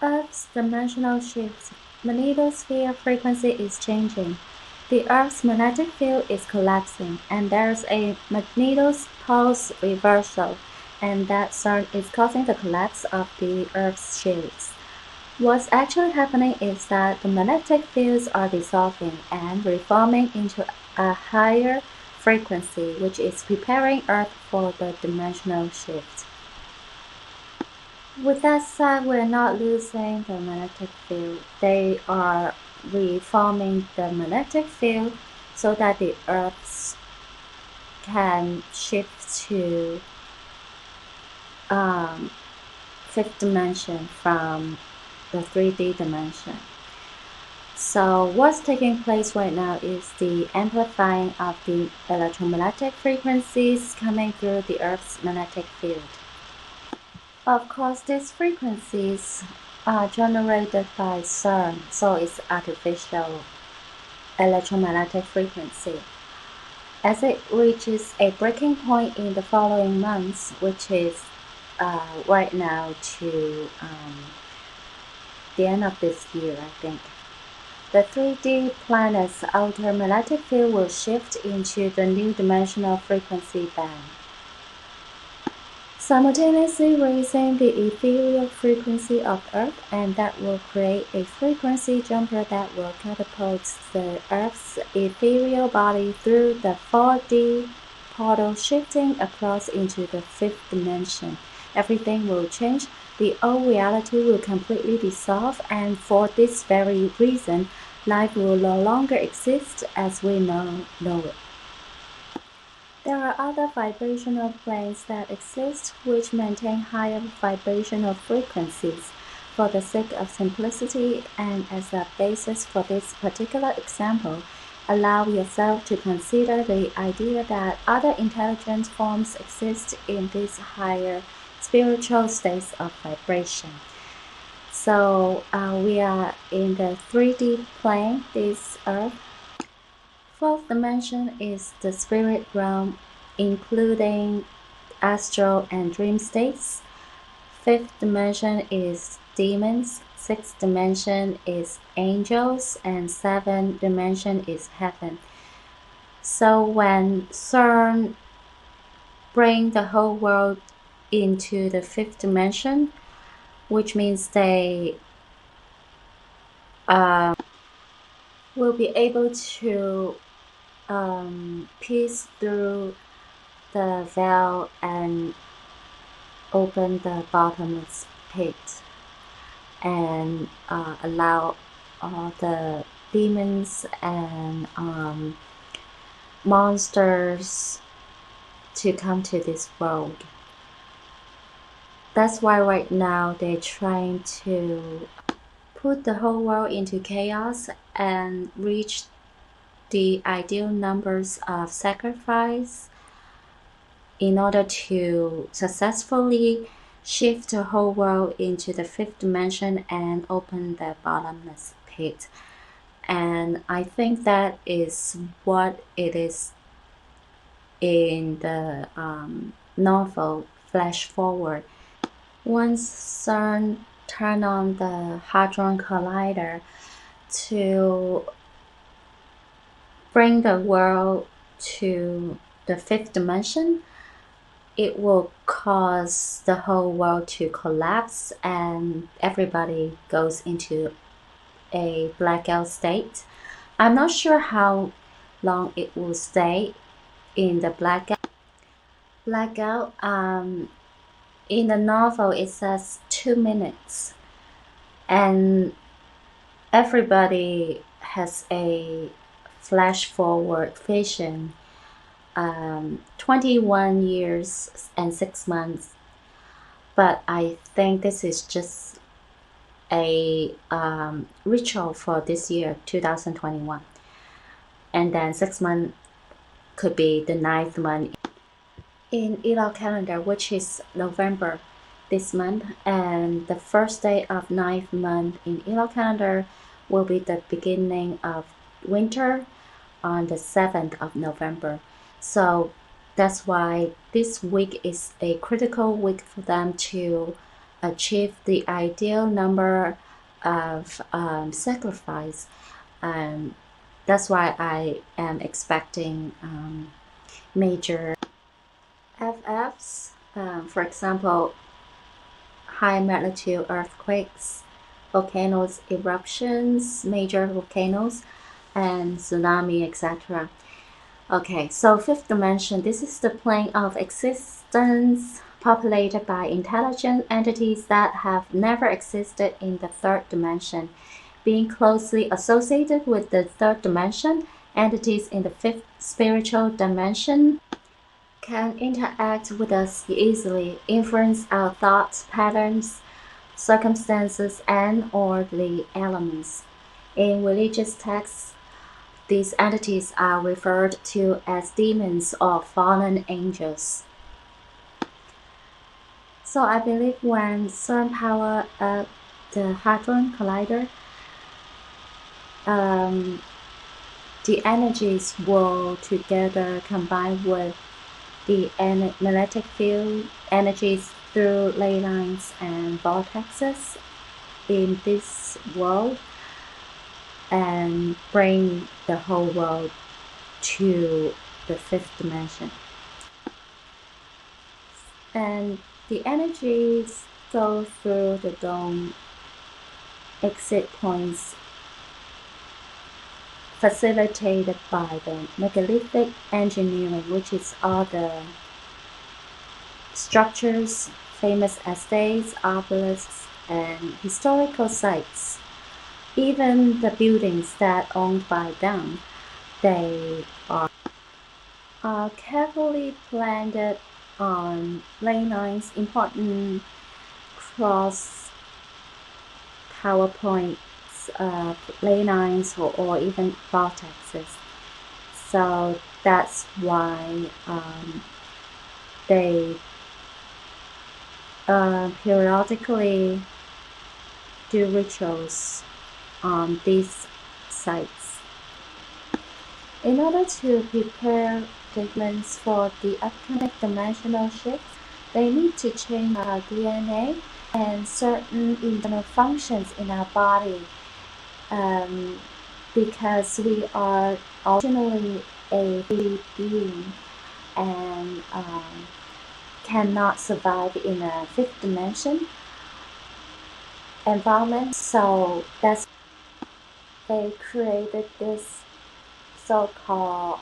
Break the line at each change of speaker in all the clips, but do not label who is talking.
Earth's dimensional shifts. Magnetosphere frequency is changing. The Earth's magnetic field is collapsing, and there's a magnetopulse reversal, and that Cern is causing the collapse of the Earth's shields. What's actually happening is that the magnetic fields are dissolving and reforming into a higher frequency, which is preparing Earth for the dimensional shift. With that said, we're not losing the magnetic field. They are reforming the magnetic field so that the Earth can shift to fifth dimension from the 3D dimension. So what's taking place right now is the amplifying of the electromagnetic frequencies coming through the Earth's magnetic field. Of course, these frequencies are generated by Cern, so it's artificial electromagnetic frequency. As it reaches a breaking point in the following months, which is right now to the end of this year, I think, the 3D planet's outer magnetic field will shift into the new dimensional frequency band, simultaneously raising the ethereal frequency of Earth, and that will create a frequency jumper that will catapult the Earth's ethereal body through the 4D portal, shifting across into the fifth dimension. Everything will change. The old reality will completely dissolve, and for this very reason, life will no longer exist as we know it. There are other vibrational planes that exist which maintain higher vibrational frequencies. For the sake of simplicity and as a basis for this particular example, allow yourself to consider the idea that other intelligent forms exist in these higher spiritual states of vibration. So we are in the 3D plane, this Earth. Fourth dimension is the spirit realm, including astral and dream states. Fifth dimension is demons. Sixth dimension is angels, and seventh dimension is heaven. So when Cern bring the whole world into the fifth dimension, which means they will be able to pierce through the veil and open the bottomless pit and allow all the demons and monsters to come to this world. That's why right now they're trying to put the whole world into chaos and reach the ideal numbers of sacrifice in order to successfully shift the whole world into the fifth dimension and open the bottomless pit. And I think that is what it is in the novel Flash Forward. Once Cern turned on the Hadron Collider to bring the world to the fifth dimension, it will cause the whole world to collapse and everybody goes into a blackout state. I'm not sure how long it will stay in the blackout. In the novel it says 2 minutes, and everybody has a flash forward vision, 21 years and 6 months, but I think this is just a ritual for this year 2021, and then 6 months could be the 9th month in Elul calendar, which is November this month, and the first day of 9th month in Elul calendar will be the beginning of winter on the 7th of November. So that's why this week is a critical week for them to achieve the ideal number of sacrifice. That's why I am expecting major FFs, for example, high magnitude earthquakes, volcanoes eruptions, major volcanoes, and tsunami, etc. Okay, so fifth dimension, this is the plane of existence populated by intelligent entities that have never existed in the third dimension. Being closely associated with the third dimension, entities in the fifth spiritual dimension can interact with us easily, influence our thoughts, patterns, circumstances, and/or the elements. In religious texts, these entities are referred to as demons or fallen angels. So I believe when Cern power up the Hadron Collider, the energies will together combine with the magnetic field energies through ley lines and vortexes in this world and bring the whole world to the fifth dimension. And the energies go through the dome exit points facilitated by the megalithic engineering, which is all the structures, famous estates, obelisks, and historical sites. Even the buildings that are owned by them, they are carefully planted on ley lines, important cross power points, ley lines, or even vortexes. So that's why they periodically do rituals on these sites. In order to prepare the humans for the upcoming dimensional shift, they need to change our DNA and certain internal functions in our body, because we are originally a free being and cannot survive in a fifth dimension environment. So that's they created this so-called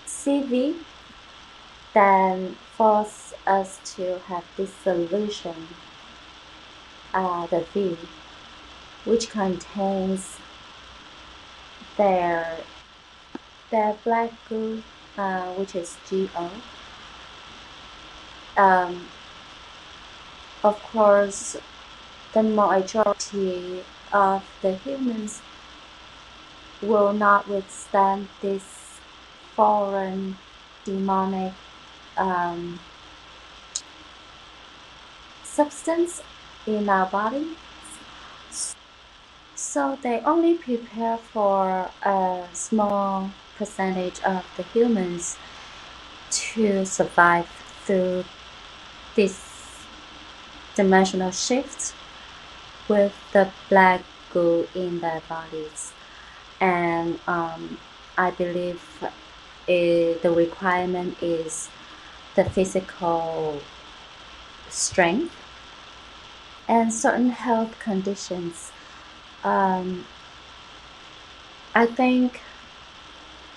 CV that force us to have this solution, the V, which contains their black goo, which is GO. Of course, the majority of the humans will not withstand this foreign demonic substance in our body. So they only prepare for a small percentage of the humans to survive through this dimensional shift with the black goo in their bodies. And I believe the requirement is the physical strength and certain health conditions. I think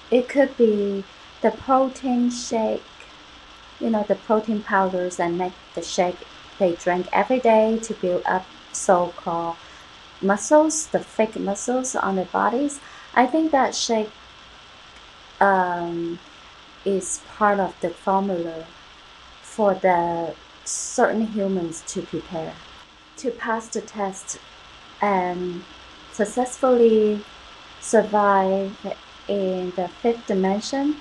it could be the protein shake, the protein powders and make the shake they drink every day to build up so-called muscles, the fake muscles on their bodies. I think that shake is part of the formula for the certain humans to prepare to pass the test and successfully survive in the fifth dimension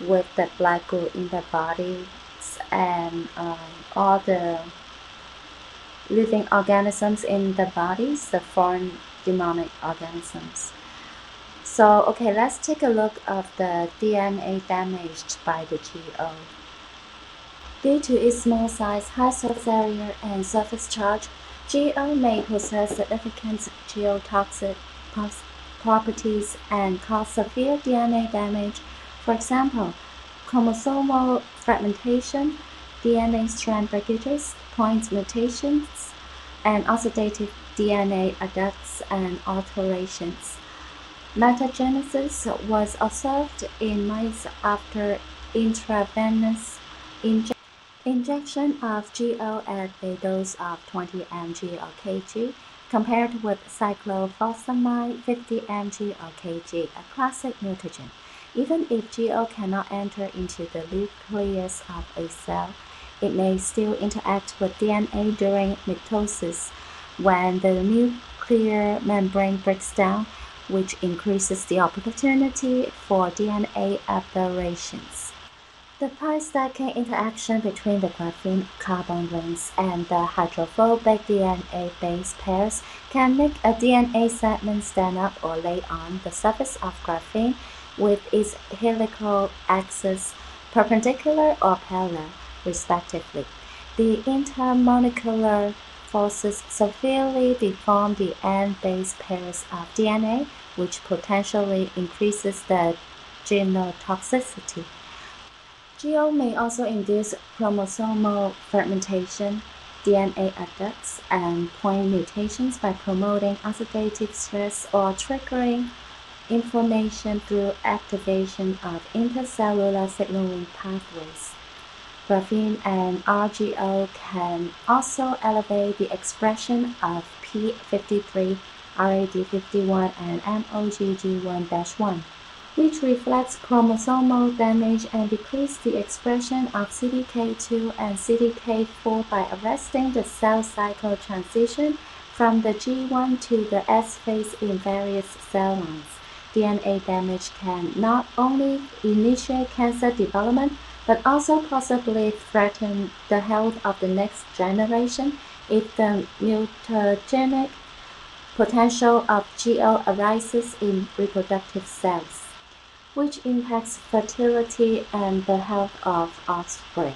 with the black goo in their bodies and all the living organisms in the bodies, the foreign demonic organisms. So, okay, let's take a look of the DNA damaged by the GO. Due to its small size, high surface area, and surface charge, GO may possess significant geotoxic properties and cause severe DNA damage. For example, chromosomal fragmentation, DNA strand breakages, point mutations, and oxidative DNA adducts and alterations. Metagenesis was observed in mice after intravenous injection of GO at a dose of 20 mg/kg compared with cyclophosphamide 50 mg/kg, a classic mutagen. Even if GO cannot enter into the nucleus of a cell, it may still interact with DNA during mitosis when the nuclear membrane breaks down, which increases the opportunity for DNA aberrations. The pi-stacking interaction between the graphene carbon rings and the hydrophobic DNA base pairs can make a DNA segment stand up or lay on the surface of graphene with its helical axis perpendicular or parallel, respectively. The intermolecular forces severely deform the end base pairs of DNA, which potentially increases the genotoxicity. GO may also induce chromosomal fragmentation, DNA adducts, and point mutations by promoting oxidative stress or triggering inflammation through activation of intercellular signaling pathways. Graphene and RGO can also elevate the expression of p53, RAD51, and MOGG1-1, which reflects chromosomal damage and decreases the expression of CDK2 and CDK4 by arresting the cell cycle transition from the G1 to the S phase in various cell lines. DNA damage can not only initiate cancer development, but also possibly threaten the health of the next generation if the mutagenic potential of GO arises in reproductive cells, which impacts fertility and the health of offspring.